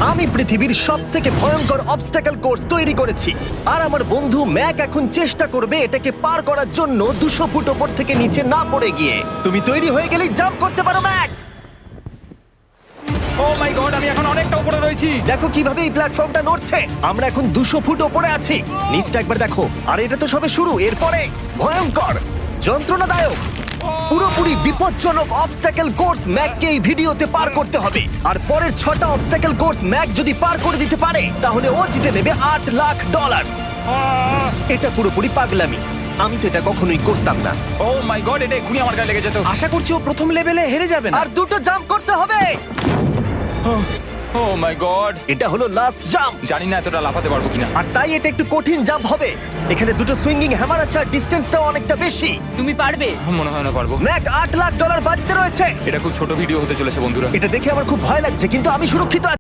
আমি পৃথিবীর সবথেকে ভয়ঙ্কর অবস্টাকল কোর্স তৈরি করেছি, আর আমার বন্ধু ম্যাক এখন চেষ্টা করবে এটাকে পার করার জন্য 200 ফুট ওপর থেকে নিচে না পড়ে গিয়ে। তুমি তৈরি হয়ে গেলেই জাম্প করতে পারো ম্যাক। ও মাই গড, আমি এখন অনেকটা উপরে রয়েছি। দেখো কিভাবে এই প্ল্যাটফর্মটা নড়ছে। আমরা এখন 200 ফুট ওপরে আছি। নিচটা একবার দেখো। আর এটা তো সবে শুরু, এরপরে ভয়ঙ্কর, যন্ত্রণাদায়ক, পুরোপুরি বিপজ্জনক অবস্টাকল কোর্স ম্যাককে এই ভিডিওতে পার করতে হবে। আর পরের 6টা অবস্টাকল কোর্স ম্যাক যদি পার করে দিতে পারে তাহলে ও জিতে নেবে $8 লাখ। এটা পুরোপুরি পাগলামি, আমি তো এটা কখনোই করতাম না। ও মাই গড, এটা এক্ষুনি আমার গায়ে লেগে যেত। আশা করছি ও প্রথম লেভেলে হেরে যাবে না। আর 2টো জাম্প করতে হবে। ও মাই গড, এটা হলো লাস্ট জাম্প, জানি না এতটা লাফাতে পারবো কিনা। আর তাই এটা একটু কঠিন জাম্প হবে। এখানে 2টো সুইঙ্গিং হ্যামার আছে আর ডিসটেন্সটাও অনেকটা বেশি। তুমি পারবে। মনে হয় না পারবো। ম্যাক $8 লাখ বাজিতে রয়েছে। এটা খুব ছোট ভিডিও হতে চলেছে বন্ধুরা। এটা দেখে আমার খুব ভয় লাগছে, কিন্তু আমি সুরক্ষিত আছি।